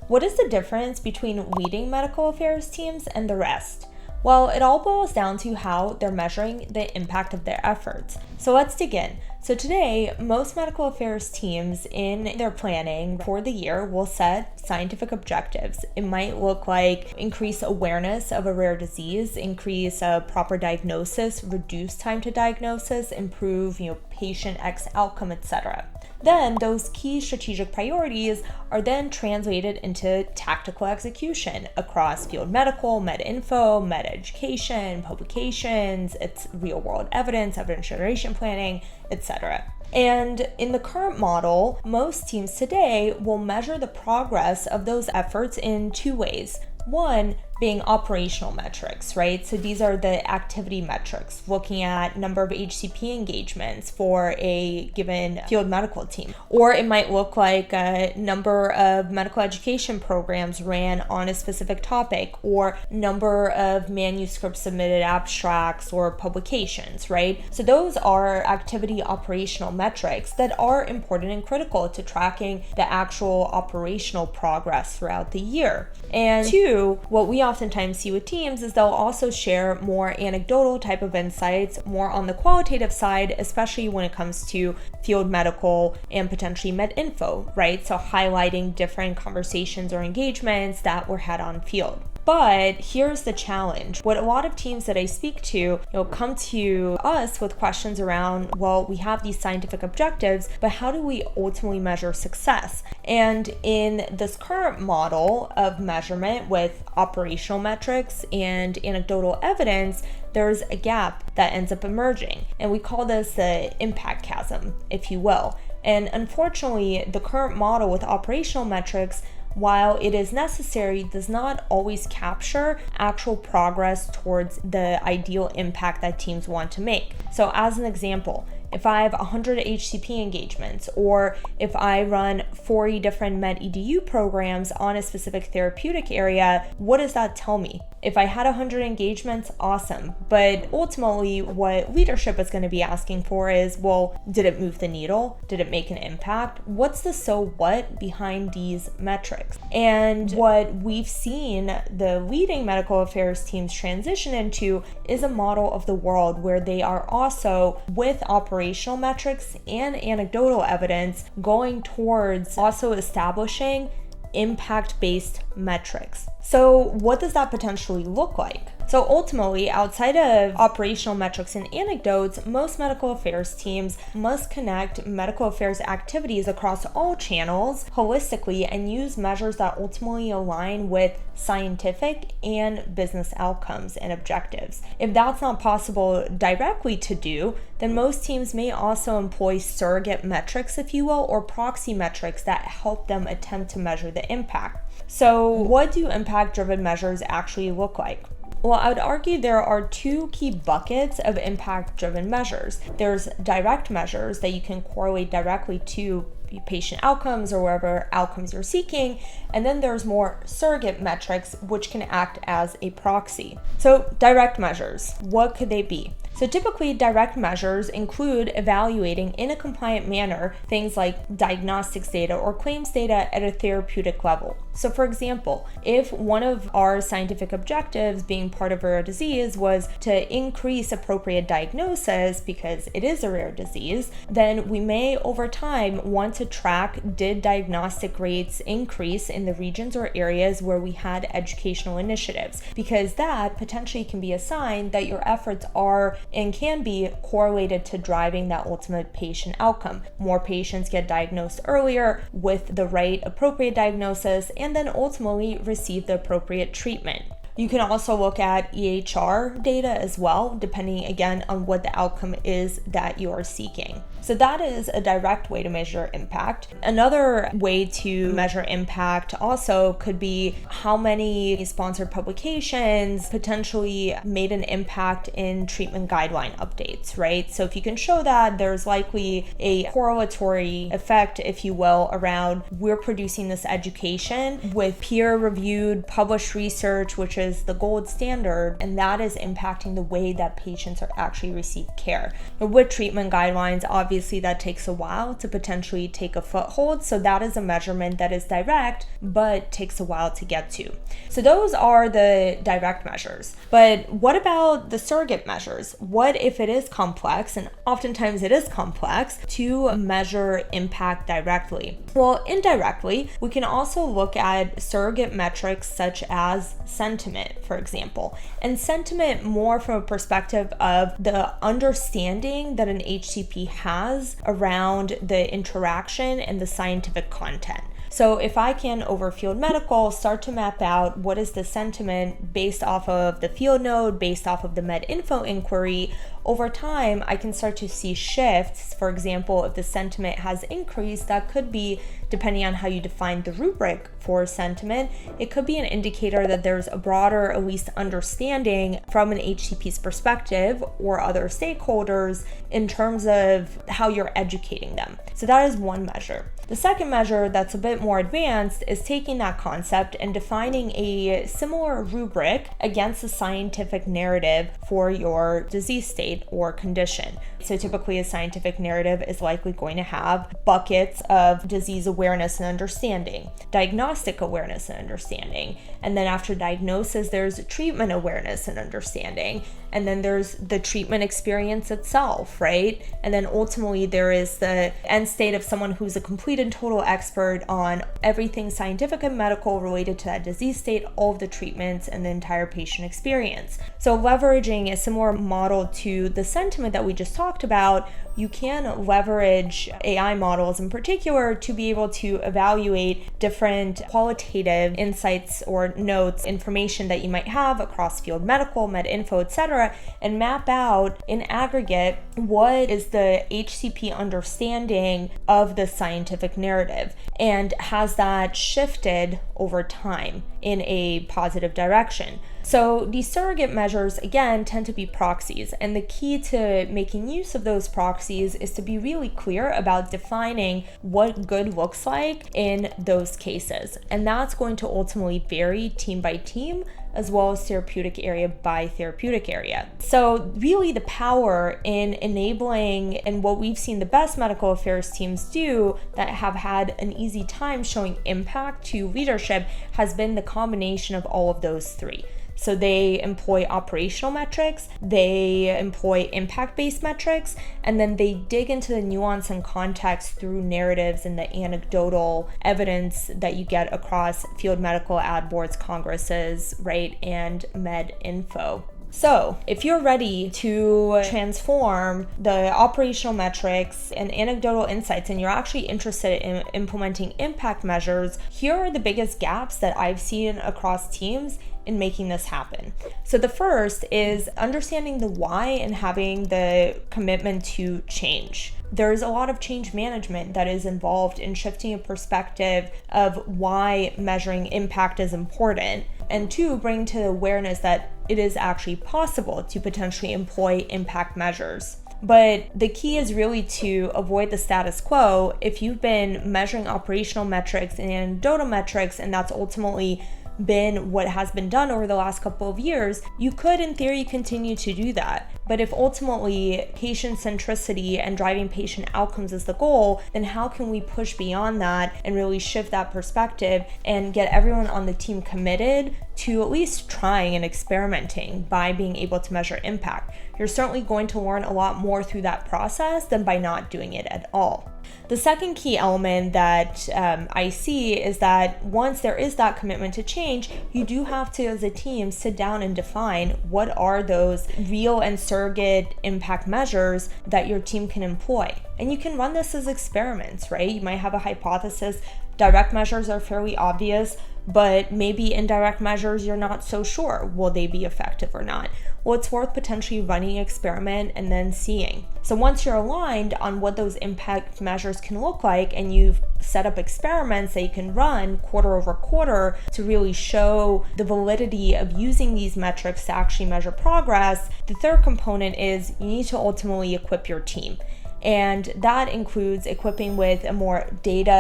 What is the difference between leading medical affairs teams and the rest? Well, it all boils down to how they're measuring the impact of their efforts. So let's dig in. So today, most medical affairs teams in their planning for the year will set scientific objectives. It might look like increase awareness of a rare disease, increase a proper diagnosis, reduce time to diagnosis, improve, patient X outcome, etc. Then those key strategic priorities are then translated into tactical execution across field medical, med info, med education, publications, it's real world evidence generation planning, etc. And in the current model, most teams today will measure the progress of those efforts in two ways. One being operational metrics, right? So these are the activity metrics, looking at number of HCP engagements for a given field medical team. Or it might look like a number of medical education programs ran on a specific topic, or number of manuscripts submitted, abstracts, or publications, right? So those are activity operational metrics that are important and critical to tracking the actual operational progress throughout the year. And two, what we oftentimes see with teams is they'll also share more anecdotal type of insights, more on the qualitative side, especially when it comes to field medical and potentially med info, right? So highlighting different conversations or engagements that were had on field. But here's the challenge. What a lot of teams that I speak to, come to us with questions around, well, we have these scientific objectives, but how do we ultimately measure success? And in this current model of measurement with operational metrics and anecdotal evidence, there's a gap that ends up emerging. And we call this the impact chasm, if you will. And unfortunately, the current model with operational metrics, while it is necessary, does not always capture actual progress towards the ideal impact that teams want to make. So as an example, if I have 100 HCP engagements, or if I run 40 different med edu programs on a specific therapeutic area, what does that tell me? If I had 100 engagements, awesome. But ultimately, what leadership is going to be asking for is, well, did it move the needle? Did it make an impact? What's the so what behind these metrics? And what we've seen the leading medical affairs teams transition into is a model of the world where they are also, with operational metrics and anecdotal evidence, going towards also establishing impact-based metrics. So what does that potentially look like? So ultimately, outside of operational metrics and anecdotes, most medical affairs teams must connect medical affairs activities across all channels holistically and use measures that ultimately align with scientific and business outcomes and objectives. If that's not possible directly to do, then most teams may also employ surrogate metrics, if you will, or proxy metrics that help them attempt to measure the impact. So what do impact-driven measures actually look like? Well, I would argue there are two key buckets of impact-driven measures. There's direct measures that you can correlate directly to patient outcomes or wherever outcomes you're seeking, and then there's more surrogate metrics which can act as a proxy. So direct measures, what could they be? So typically direct measures include evaluating in a compliant manner things like diagnostics data or claims data at a therapeutic level. So for example, if one of our scientific objectives being part of a rare disease was to increase appropriate diagnosis because it is a rare disease, then we may over time want to track, did diagnostic rates increase in the regions or areas where we had educational initiatives, because that potentially can be a sign that your efforts are and can be correlated to driving that ultimate patient outcome. More patients get diagnosed earlier with the right appropriate diagnosis and then ultimately receive the appropriate treatment. You can also look at EHR data as well, depending again on what the outcome is that you are seeking. So that is a direct way to measure impact. Another way to measure impact also could be how many sponsored publications potentially made an impact in treatment guideline updates, right? So if you can show that, there's likely a correlatory effect, if you will, around we're producing this education with peer-reviewed, published research, which is is the gold standard, and that is impacting the way that patients are actually receive care. But with treatment guidelines, obviously that takes a while to potentially take a foothold, so that is a measurement that is direct but takes a while to get to. So those are the direct measures. But what about the surrogate measures? What if it is complex, and oftentimes it is complex, to measure impact directly? Well, indirectly, we can also look at surrogate metrics such as sentiment, for example. And sentiment more from a perspective of the understanding that an HCP has around the interaction and the scientific content. So if I can, over field medical, start to map out what is the sentiment based off of the field node, based off of the med info inquiry, over time, I can start to see shifts. For example, if the sentiment has increased, that could be, depending on how you define the rubric for sentiment, it could be an indicator that there's a broader, at least understanding from an HCP's perspective or other stakeholders in terms of how you're educating them. So that is one measure. The second measure that's a bit more advanced is taking that concept and defining a similar rubric against the scientific narrative for your disease state or condition. So typically a scientific narrative is likely going to have buckets of disease awareness and understanding, diagnostic awareness and understanding, and then after diagnosis there's treatment awareness and understanding, and then there's the treatment experience itself, right? And then ultimately there is the end state of someone who's a complete and total expert on everything scientific and medical related to that disease state, all of the treatments, and the entire patient experience. So leveraging a similar model to the sentiment that we just talked about, you can leverage AI models in particular to be able to evaluate different qualitative insights or notes, information that you might have across field medical, med info, etc., and map out in aggregate what is the HCP understanding of the scientific narrative, and has that shifted over time in a positive direction. So these surrogate measures, again, tend to be proxies, and the key to making use of those proxies is to be really clear about defining what good looks like in those cases. And that's going to ultimately vary team by team, as well as therapeutic area by therapeutic area. So really the power in enabling, and what we've seen the best medical affairs teams do that have had an easy time showing impact to leadership, has been the combination of all of those three. So they employ operational metrics, they employ impact-based metrics, and then they dig into the nuance and context through narratives and the anecdotal evidence that you get across field medical ad boards, congresses, right, and med info. So if you're ready to transform the operational metrics and anecdotal insights, and you're actually interested in implementing impact measures, here are the biggest gaps that I've seen across teams in making this happen. So the first is understanding the why and having the commitment to change. There's a lot of change management that is involved in shifting a perspective of why measuring impact is important, and two, bring to awareness that it is actually possible to potentially employ impact measures. But the key is really to avoid the status quo. If you've been measuring operational metrics and anecdotal metrics, and that's ultimately been what has been done over the last couple of years, you could in theory continue to do that. But if ultimately patient centricity and driving patient outcomes is the goal, then how can we push beyond that and really shift that perspective and get everyone on the team committed to at least trying and experimenting by being able to measure impact? You're certainly going to learn a lot more through that process than by not doing it at all. The second key element that I see is that once there is that commitment to change, you do have to, as a team, sit down and define what are those real and surrogate impact measures that your team can employ. And you can run this as experiments, right? You might have a hypothesis. Direct measures are fairly obvious, but maybe indirect measures you're not so sure. Will they be effective or not? Well, it's worth potentially running an experiment and then seeing. So once you're aligned on what those impact measures can look like, and you've set up experiments that you can run quarter over quarter to really show the validity of using these metrics to actually measure progress, the third component is you need to ultimately equip your team. And that includes equipping with a more data,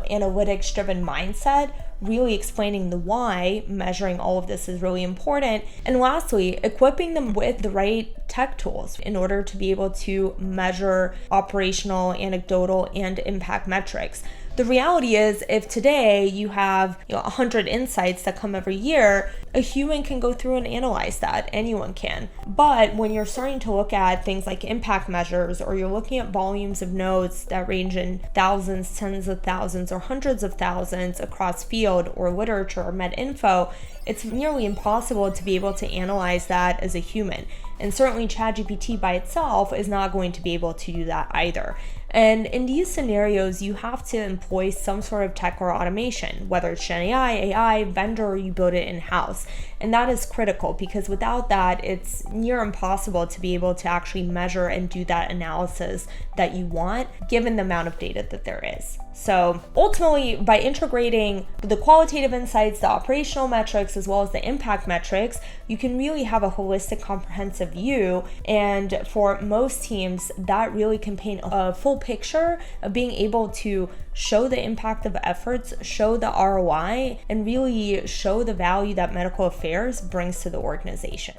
analytics driven mindset really explaining the why measuring all of this is really important. And lastly, equipping them with the right tech tools in order to be able to measure operational, anecdotal, and impact metrics. The reality is, if today you have 100 insights that come every year, a human can go through and analyze that. Anyone can. But when you're starting to look at things like impact measures, or you're looking at volumes of nodes that range in thousands, tens of thousands, or hundreds of thousands across field or literature or med info, it's nearly impossible to be able to analyze that as a human. And certainly ChatGPT by itself is not going to be able to do that either. And in these scenarios, you have to employ some sort of tech or automation, whether it's Gen AI, vendor, or you build it in-house. And that is critical, because without that, it's near impossible to be able to actually measure and do that analysis that you want, given the amount of data that there is. So ultimately, by integrating the qualitative insights, the operational metrics, as well as the impact metrics, you can really have a holistic, comprehensive view. And for most teams, that really can paint a full picture of being able to show the impact of efforts, show the ROI, and really show the value that medical affairs brings to the organization.